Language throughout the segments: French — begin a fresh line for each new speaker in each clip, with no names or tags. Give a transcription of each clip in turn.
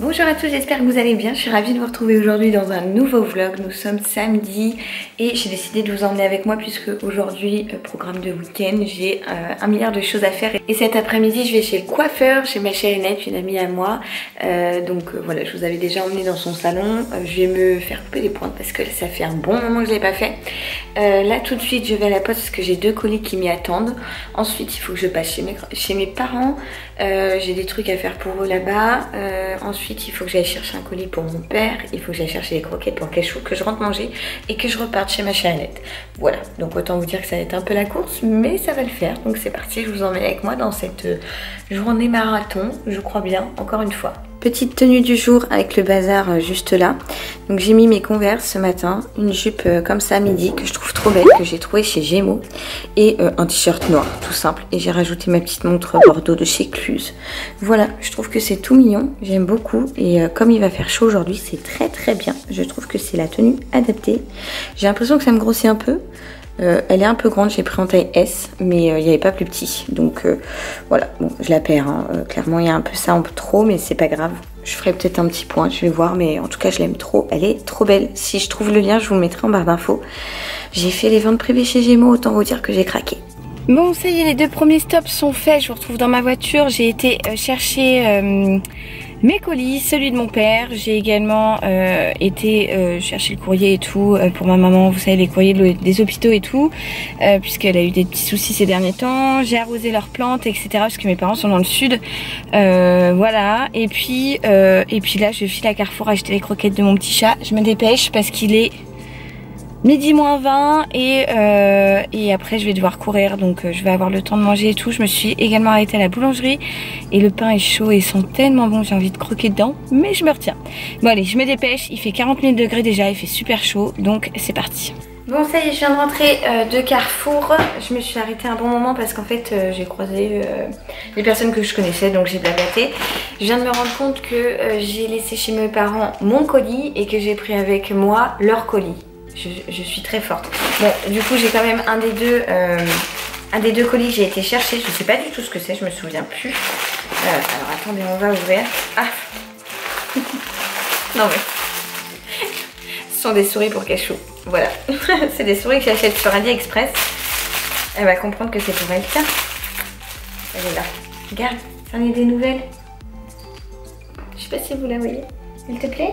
Bonjour à tous, j'espère que vous allez bien. Je suis ravie de vous retrouver aujourd'hui dans un nouveau vlog. Nous sommes samedi et j'ai décidé de vous emmener avec moi puisque aujourd'hui, programme de week-end, j'ai un milliard de choses à faire. Et cet après-midi, je vais chez le coiffeur, chez ma chère Annette, une amie à moi. Voilà, je vous avais déjà emmené dans son salon. Je vais me faire couper les pointes parce que ça fait un bon moment que je ne l'ai pas fait. Là, tout de suite, je vais à la poste parce que j'ai 2 colis qui m'y attendent. Ensuite, il faut que je passe chez mes parents. J'ai des trucs à faire pour eux là-bas. Ensuite, il faut que j'aille chercher un colis pour mon père. Il faut que j'aille chercher les croquettes pour Cachou, que je rentre manger et que je reparte chez ma chère Annette. Voilà, donc autant vous dire que ça va être un peu la course, mais ça va le faire. Donc c'est parti, je vous emmène avec moi dans cette journée marathon, je crois bien, encore une fois. Petite tenue du jour avec le bazar juste là. Donc j'ai mis mes Converse ce matin, une jupe comme ça à midi que je trouve trop belle, que j'ai trouvé chez Gémeaux, et un t-shirt noir tout simple. Et j'ai rajouté ma petite montre Bordeaux de chez Cluse. Voilà, je trouve que c'est tout mignon, j'aime beaucoup. Et comme il va faire chaud aujourd'hui, c'est très très bien. Je trouve que c'est la tenue adaptée. J'ai l'impression que ça me grossit un peu. Elle est un peu grande, j'ai pris en taille S, mais il n'y avait pas plus petit. Donc voilà, bon, je la perds. Hein. Clairement, il y a un peu ça en trop, mais c'est pas grave. Je ferai peut-être un petit point, je vais voir, mais en tout cas, je l'aime trop. Elle est trop belle. Si je trouve le lien, je vous le mettrai en barre d'infos. J'ai fait les ventes privées chez Gémeaux, autant vous dire que j'ai craqué. Bon, ça y est, les 2 premiers stops sont faits. Je vous retrouve dans ma voiture. J'ai été chercher mes colis, celui de mon père. J'ai également été chercher le courrier et tout pour ma maman. Vous savez, les courriers des hôpitaux et tout, puisqu'elle a eu des petits soucis ces derniers temps. J'ai arrosé leurs plantes, etc. parce que mes parents sont dans le sud. Voilà. Et puis là, je file à Carrefour acheter les croquettes de mon petit chat. Je me dépêche parce qu'il est midi moins 20 et après je vais devoir courir, donc je vais avoir le temps de manger et tout. Je me suis également arrêtée à la boulangerie et le pain est chaud et sent tellement bon, j'ai envie de croquer dedans, mais je me retiens. Bon allez, je me dépêche, il fait 40 000 degrés déjà, il fait super chaud, donc c'est parti. Bon ça y est, je viens de rentrer de Carrefour. Je me suis arrêtée un bon moment parce qu'en fait j'ai croisé des personnes que je connaissais, donc j'ai blablaté. Je viens de me rendre compte que j'ai laissé chez mes parents mon colis et que j'ai pris avec moi leur colis. Je suis très forte. Bon, du coup, j'ai quand même un des deux colis que j'ai été chercher. Je sais pas du tout ce que c'est, je me souviens plus. Alors attendez, on va ouvrir. Ah non mais ce sont des souris pour Cachou. Voilà. C'est des souris que j'achète sur AliExpress. Elle va comprendre que c'est pour elle. Tiens, elle est là. Regarde, ça en est des nouvelles. Je sais pas si vous la voyez. Elle te plaît?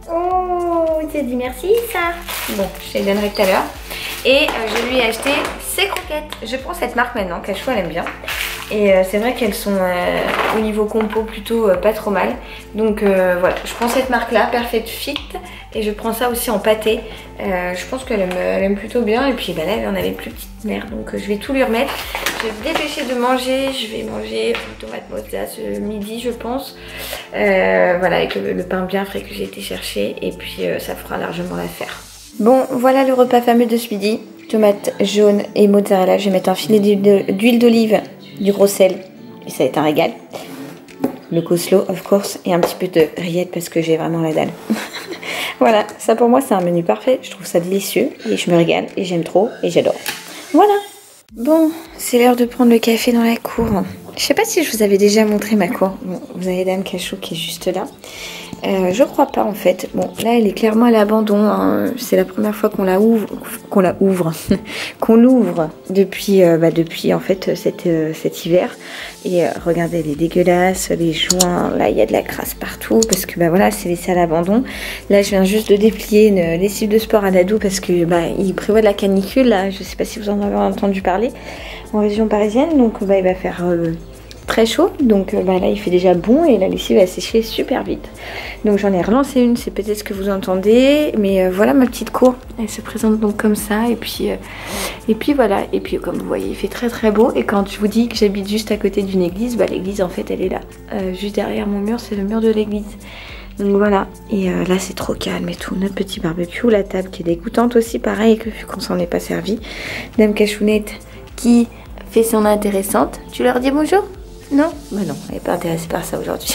Oh, tu as dit merci ça. Bon, je te les donnerai tout à l'heure. Et je lui ai acheté ses croquettes. Je prends cette marque maintenant, Cachou elle aime bien. Et c'est vrai qu'elles sont au niveau compo plutôt pas trop mal. Donc voilà, je prends cette marque là, Perfect Fit. Et je prends ça aussi en pâté. Je pense qu'elle aime plutôt bien. Et puis bah, là elle en avait plus petite mère. Donc je vais tout lui remettre. Je vais me dépêcher de manger. Je vais manger une tomate mozza ce midi je pense. Voilà, avec le pain bien frais que j'ai été chercher. Et puis ça fera largement l'affaire. Bon, voilà le repas fameux de ce midi. Tomates jaunes et mozzarella. Je vais mettre un filet d'huile d'olive, du gros sel. Et ça va être un régal. Le coleslaw, of course. Et un petit peu de rillettes parce que j'ai vraiment la dalle. Voilà, ça pour moi c'est un menu parfait. Je trouve ça délicieux. Et je me régale. Et j'aime trop. Et j'adore. Voilà. Bon, c'est l'heure de prendre le café dans la cour. Je sais pas si je vous avais déjà montré ma cour. Bon, vous avez Dame Cachou qui est juste là. Je crois pas en fait. Bon, là elle est clairement à l'abandon. Hein. C'est la première fois qu'on l'ouvre depuis en fait cet hiver. Et regardez, elle est dégueulasse, les joints, là il y a de la crasse partout parce que bah voilà, c'est laissé à l'abandon. Là je viens juste de déplier une lessive de sport à Nadou parce que bah il prévoit de la canicule là. Je sais pas si vous en avez entendu parler en région parisienne. Donc bah il va faire très chaud, donc bah là il fait déjà bon et la lessive va sécher super vite. Donc j'en ai relancé une, c'est peut-être ce que vous entendez, mais voilà ma petite cour, elle se présente donc comme ça et puis voilà, et puis comme vous voyez il fait très très beau. Et quand je vous dis que j'habite juste à côté d'une église, bah l'église en fait elle est là, juste derrière mon mur, c'est le mur de l'église. Donc voilà, et là c'est trop calme et tout, notre petit barbecue, la table qui est dégoûtante aussi, pareil que vu qu'on s'en est pas servi. Dame Cachounette qui fait son intéressante, tu leur dis bonjour? Non? Bah non, elle n'est pas intéressée par ça aujourd'hui.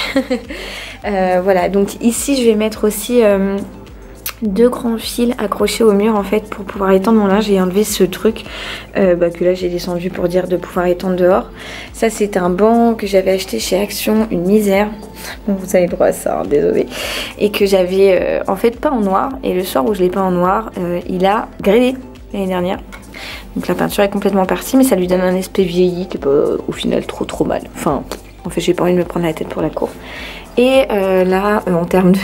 Voilà, donc ici je vais mettre aussi 2 grands fils accrochés au mur en fait pour pouvoir étendre mon linge. J'ai enlevé ce truc que là j'ai descendu pour dire de pouvoir étendre dehors. Ça c'est un banc que j'avais acheté chez Action, une misère. Bon, vous avez le droit à ça, hein, désolé. Et que j'avais en fait peint en noir. Et le soir où je l'ai peint en noir, il a grêlé l'année dernière. Donc la peinture est complètement partie, mais ça lui donne un aspect vieilli qui est pas au final trop mal. Enfin, en fait j'ai pas envie de me prendre la tête pour la cour. Et là, en termes de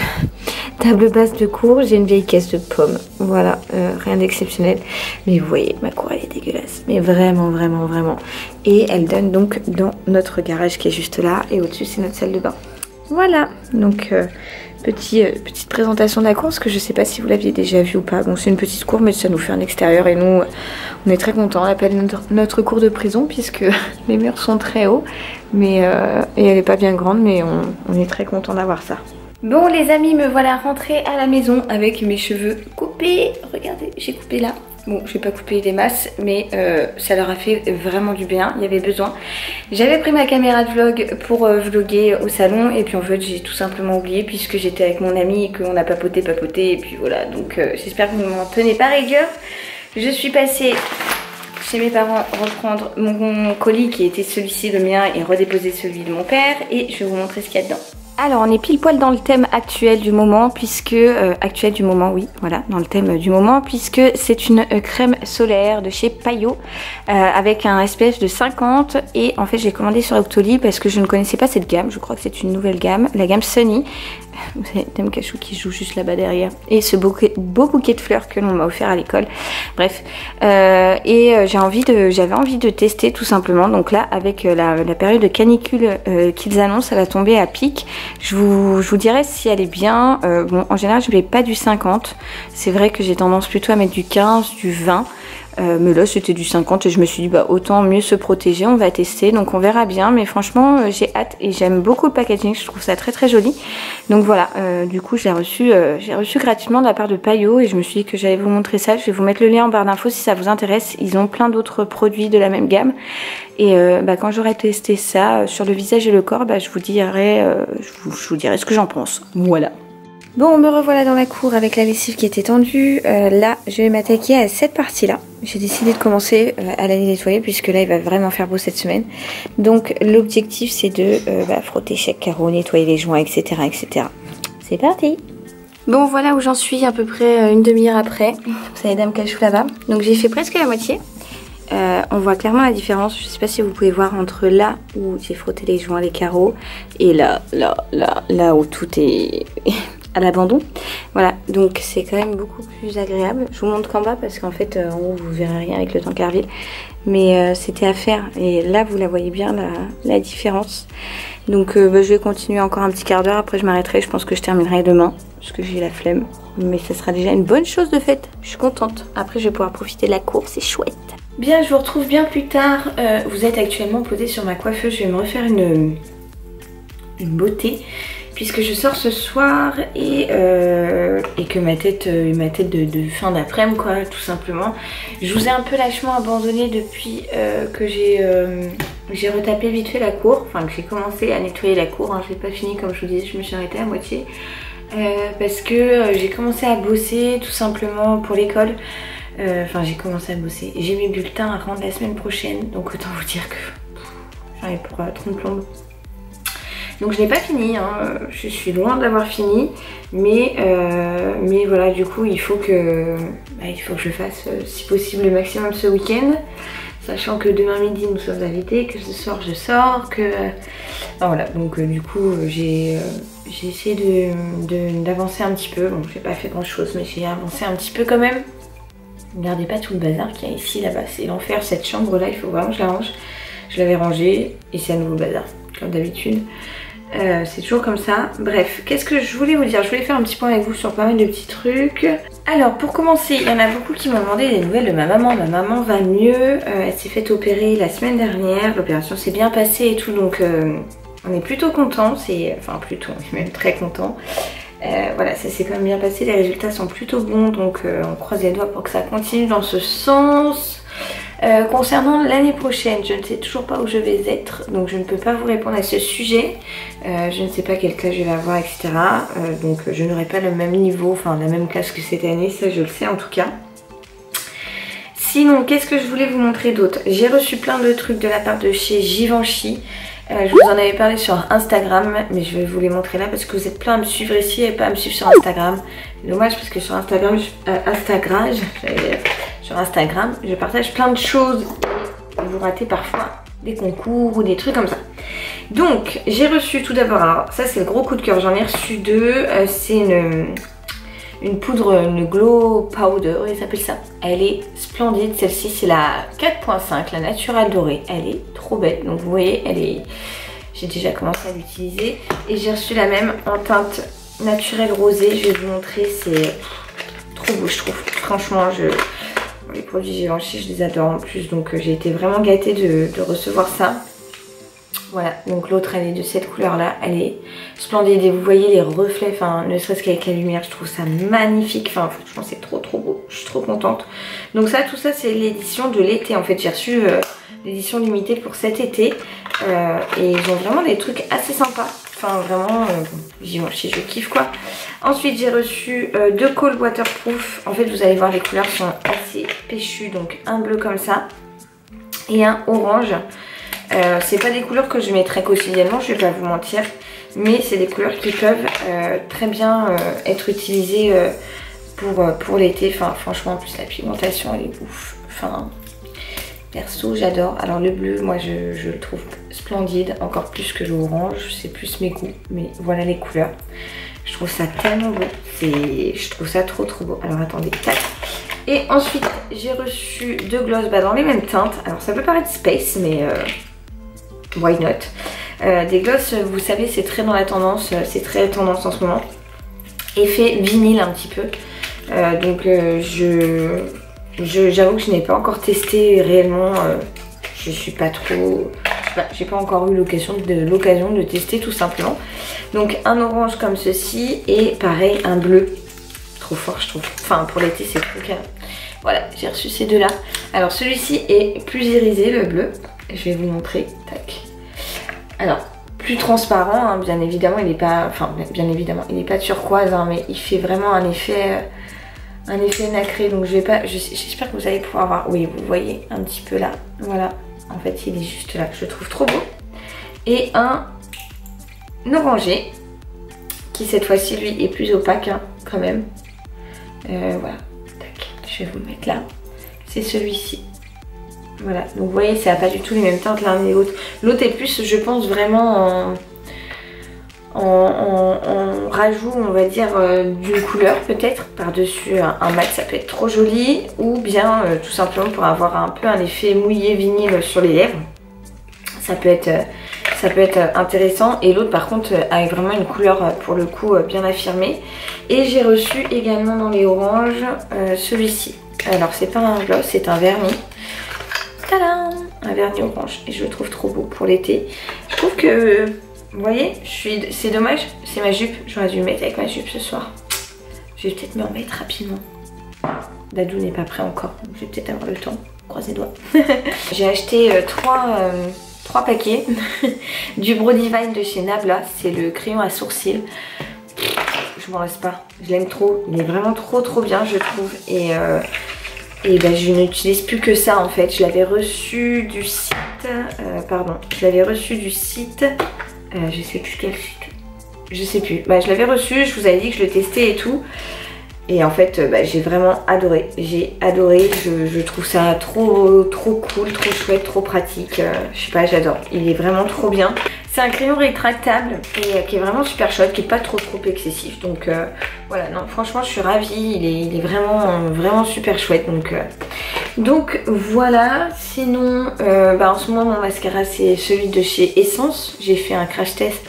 table basse de cour, j'ai une vieille caisse de pommes. Voilà, rien d'exceptionnel. Mais vous voyez, ma cour elle est dégueulasse. Mais vraiment. Et elle donne donc dans notre garage qui est juste là. Et au-dessus c'est notre salle de bain. Voilà, donc petite présentation de la cour, parce que je sais pas si vous l'aviez déjà vu ou pas. Bon, c'est une petite cour, mais ça nous fait un extérieur et nous, on est très contents. On appelle notre cour de prison puisque les murs sont très hauts, mais et elle est pas bien grande, mais on est très contents d'avoir ça. Bon les amis, me voilà rentrée à la maison avec mes cheveux coupés. Regardez, j'ai coupé là. Bon, je vais pas couper des masses, mais ça leur a fait vraiment du bien, il y avait besoin. J'avais pris ma caméra de vlog pour vlogger au salon, et puis en fait j'ai tout simplement oublié puisque j'étais avec mon ami et qu'on a papoté, et puis voilà. Donc j'espère que vous ne m'en tenez pas rigueur. Je suis passée chez mes parents reprendre mon colis qui était celui-ci, le mien, et redéposer celui de mon père, et je vais vous montrer ce qu'il y a dedans. Alors on est pile poil dans le thème actuel du moment puisque dans le thème du moment puisque c'est une crème solaire de chez Payot avec un SPF de 50, et en fait j'ai commandé sur Octoly parce que je ne connaissais pas cette gamme. Je crois que c'est une nouvelle gamme, la gamme Sunny. Vous avez Dame Cachou qui joue juste là-bas derrière, et ce beau bouquet de fleurs que l'on m'a offert à l'école. Bref, j'avais envie de tester tout simplement. Donc là, avec la période de canicule qu'ils annoncent, elle va tomber à pic. Je vous dirai si elle est bien. Bon, en général je ne mets pas du 50, c'est vrai que j'ai tendance plutôt à mettre du 15, du 20. Mais là c'était du 50 et je me suis dit bah autant mieux se protéger, on va tester, donc on verra bien. Mais franchement j'ai hâte et j'aime beaucoup le packaging, je trouve ça très joli. Donc voilà, du coup j'ai reçu gratuitement de la part de Payot, et je me suis dit que j'allais vous montrer ça. Je vais vous mettre le lien en barre d'infos si ça vous intéresse. Ils ont plein d'autres produits de la même gamme, et quand j'aurai testé ça sur le visage et le corps, je vous dirai ce que j'en pense. Voilà. Bon, me revoilà dans la cour avec la lessive qui était tendue. Là, je vais m'attaquer à cette partie-là. J'ai décidé de commencer à la nettoyer puisque là, il va vraiment faire beau cette semaine. Donc, l'objectif, c'est de frotter chaque carreau, nettoyer les joints, etc. C'est parti! Bon, voilà où j'en suis à peu près une demi-heure après. Vous savez, Dame Cachou là-bas. Donc, j'ai fait presque la moitié. On voit clairement la différence. Je sais pas si vous pouvez voir entre là où j'ai frotté les joints, les carreaux, et là où tout est... à l'abandon. Voilà, donc c'est quand même beaucoup plus agréable. Je vous montre qu'en bas parce qu'en fait en haut vous verrez rien avec le Tancarville, mais c'était à faire, et là vous la voyez bien la différence. Donc je vais continuer encore un petit quart d'heure, après je m'arrêterai. Je pense que je terminerai demain parce que j'ai la flemme, mais ça sera déjà une bonne chose de faite. Je suis contente, après je vais pouvoir profiter de la cour, c'est chouette. Bien, je vous retrouve bien plus tard. Vous êtes actuellement posé sur ma coiffeuse, je vais me refaire une beauté puisque je sors ce soir, et que ma tête de fin d'après-midi quoi, tout simplement. Je vous ai un peu lâchement abandonné depuis que j'ai retapé vite fait la cour, enfin que j'ai commencé à nettoyer la cour, hein. Je l'ai pas fini comme je vous disais, je me suis arrêtée à moitié parce que j'ai commencé à bosser tout simplement pour l'école. Enfin j'ai commencé à bosser, j'ai mes bulletins à rendre la semaine prochaine, donc autant vous dire que j'en ai pour 30 plombes. Donc je n'ai pas fini, hein. Je suis loin d'avoir fini, mais voilà, du coup il faut que je fasse si possible le maximum ce week-end, sachant que demain midi nous sommes invités, que ce soir je sors, que... Enfin, voilà, donc du coup j'ai essayé d'avancer un petit peu. Bon, j'ai pas fait grand chose, mais j'ai avancé un petit peu quand même. Regardez pas tout le bazar qu'il y a ici, là-bas, c'est l'enfer. Cette chambre là, il faut vraiment que je la range. Je l'avais rangée et c'est à nouveau bazar, comme d'habitude. C'est toujours comme ça. Bref, qu'est-ce que je voulais vous dire? Je voulais faire un petit point avec vous sur pas mal de petits trucs. Alors pour commencer, il y en a beaucoup qui m'ont demandé des nouvelles de ma maman. Ma maman va mieux, elle s'est fait opérer la semaine dernière. L'opération s'est bien passée et tout, donc on est plutôt content. Enfin plutôt, on est même très content. Voilà, ça s'est quand même bien passé, les résultats sont plutôt bons, donc on croise les doigts pour que ça continue dans ce sens. Concernant l'année prochaine, je ne sais toujours pas où je vais être, donc je ne peux pas vous répondre à ce sujet. Je ne sais pas quelle classe je vais avoir, etc. Donc je n'aurai pas le même niveau, enfin la même classe que cette année, ça je le sais en tout cas. Sinon, qu'est-ce que je voulais vous montrer d'autre? J'ai reçu plein de trucs de la part de chez Givenchy. Je vous en avais parlé sur Instagram, mais je vais vous les montrer là parce que vous êtes plein à me suivre ici et pas à me suivre sur Instagram. C'est dommage parce que sur Instagram, je partage plein de choses et vous ratez parfois des concours ou des trucs comme ça. Donc, j'ai reçu tout d'abord, alors ça c'est le gros coup de cœur, j'en ai reçu deux. C'est une poudre, une glow powder, il s'appelle ça. Elle est splendide, celle-ci c'est la 4.5, la naturelle dorée. Elle est trop belle, donc vous voyez, j'ai déjà commencé à l'utiliser. Et j'ai reçu la même en teinte naturelle rosée, je vais vous montrer, c'est trop beau je trouve. Franchement, les produits Givenchy, je les adore en plus, donc j'ai été vraiment gâtée de recevoir ça. Voilà, donc l'autre elle est de cette couleur là, elle est splendide et vous voyez les reflets, enfin ne serait-ce qu'avec la lumière, je trouve ça magnifique, enfin franchement c'est trop beau, je suis trop contente. Donc ça, tout ça c'est l'édition de l'été en fait, j'ai reçu l'édition limitée pour cet été et ils ont vraiment des trucs assez sympas, enfin vraiment, Givenchy je kiffe quoi. Ensuite j'ai reçu deux cols waterproof, en fait vous allez voir les couleurs sont assez péchues, donc un bleu comme ça et un orange. C'est pas des couleurs que je mettrai quotidiennement, je vais pas vous mentir, mais c'est des couleurs qui peuvent très bien être utilisées pour l'été. Enfin franchement, en plus la pigmentation elle est ouf, enfin perso j'adore. Alors le bleu, moi je le trouve splendide, encore plus que l'orange, c'est plus mes goûts, mais voilà les couleurs. Je trouve ça tellement beau, je trouve ça trop beau. Alors attendez, tac. Et ensuite j'ai reçu deux glosses dans les mêmes teintes. Alors ça peut paraître space, mais why not. Des glosses, vous savez, c'est très dans la tendance, c'est très tendance en ce moment. Effet vinyle un petit peu. Donc j'avoue que je n'ai pas encore testé réellement. Je suis pas trop... j'ai pas encore eu l'occasion de tester tout simplement. Donc un orange comme ceci et pareil un bleu. Trop fort je trouve. Enfin pour l'été c'est trop calme. Voilà, j'ai reçu ces deux là. Alors celui-ci est plus irisé, le bleu. Je vais vous montrer. Tac. Alors, plus transparent, hein, bien évidemment, il n'est pas... Enfin, bien évidemment, il n'est pas turquoise, hein, mais il fait vraiment un effet nacré. Donc je vais pas... J'espère que vous allez pouvoir voir. Oui, vous voyez un petit peu là. Voilà. En fait, il est juste là. Je le trouve trop beau. Et un orangé, qui cette fois-ci, lui, est plus opaque, hein, quand même. Voilà. Tac. Je vais vous le mettre là. C'est celui-ci. Voilà, donc vous voyez, ça n'a pas du tout les mêmes teintes l'un et l'autre. L'autre est plus, je pense, vraiment en rajout, on va dire, d'une couleur peut-être. Par-dessus un mat, ça peut être trop joli. Ou bien, tout simplement, pour avoir un peu un effet mouillé vinyle sur les lèvres. Ça peut être intéressant. Et l'autre, par contre, a vraiment une couleur, pour le coup, bien affirmée. Et j'ai reçu également dans les oranges, celui-ci. Alors, c'est pas un gloss, c'est un vernis. Tadam! Un vernis orange et je le trouve trop beau pour l'été. Je trouve que, vous voyez, c'est dommage, c'est ma jupe, j'aurais dû le mettre avec ma jupe ce soir. Je vais peut-être me remettre rapidement. Dadou n'est pas prêt encore, donc je vais peut-être avoir le temps, croisez les doigts. J'ai acheté trois paquets du Brow Divine de chez Nabla, c'est le crayon à sourcils. Je m'en lasse pas, je l'aime trop, il est vraiment trop bien je trouve. Et ben, je n'utilise plus que ça en fait. Je l'avais reçu du site. Je l'avais reçu du site. Je sais plus quel site. Je sais plus. Bah, je l'avais reçu, je vous avais dit que je le testais et tout. Et en fait, j'ai vraiment adoré. J'ai adoré. Je trouve ça trop cool, trop chouette, trop pratique. Je sais pas, j'adore. Il est vraiment trop bien. C'est un crayon rétractable et qui est vraiment super chouette, qui est pas trop excessif. Donc voilà, non, franchement, je suis ravie. Il est vraiment super chouette. Donc voilà. Sinon, en ce moment, mon mascara, c'est celui de chez Essence. J'ai fait un crash test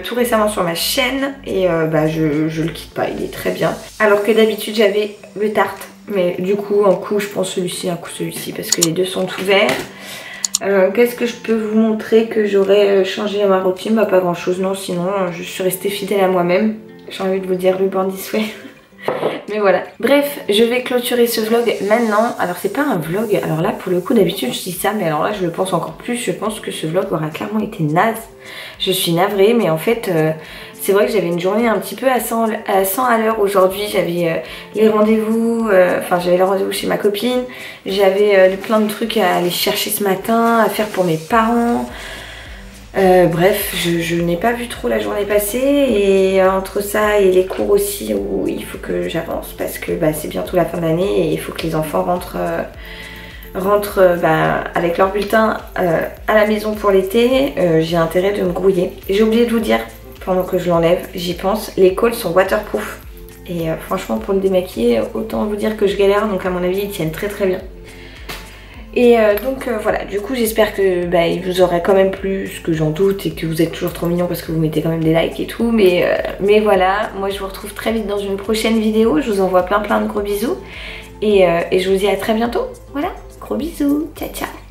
tout récemment sur ma chaîne et je le quitte pas, il est très bien. Alors que d'habitude j'avais le Tarte, mais du coup un coup je prends celui-ci, un coup celui-ci parce que les deux sont ouverts. Qu'est-ce que je peux vous montrer que j'aurais changé à ma routine? Pas grand chose, non, sinon je suis restée fidèle à moi-même. J'ai envie de vous dire le Born This Way. Mais voilà. Bref, je vais clôturer ce vlog maintenant. Alors c'est pas un vlog, alors là pour le coup d'habitude je dis ça, mais alors là je le pense encore plus. Je pense que ce vlog aura clairement été naze. Je suis navrée, mais en fait c'est vrai que j'avais une journée un petit peu à 100 à l'heure aujourd'hui. J'avais les rendez-vous, j'avais le rendez-vous chez ma copine. J'avais plein de trucs à aller chercher ce matin, à faire pour mes parents. Bref, je n'ai pas vu trop la journée passer, et entre ça et les cours aussi où il faut que j'avance parce que c'est bientôt la fin de l'année et il faut que les enfants rentrent avec leur bulletin à la maison pour l'été. J'ai intérêt de me grouiller. J'ai oublié de vous dire, pendant que je l'enlève, j'y pense, les cols sont waterproof et franchement pour le démaquiller, autant vous dire que je galère, donc à mon avis ils tiennent très très bien. Et donc voilà, du coup j'espère que il vous aura quand même plu, ce que j'en doute, et que vous êtes toujours trop mignons parce que vous mettez quand même des likes et tout. Mais voilà, moi je vous retrouve très vite dans une prochaine vidéo. Je vous envoie plein de gros bisous. Et je vous dis à très bientôt. Voilà, gros bisous, ciao ciao.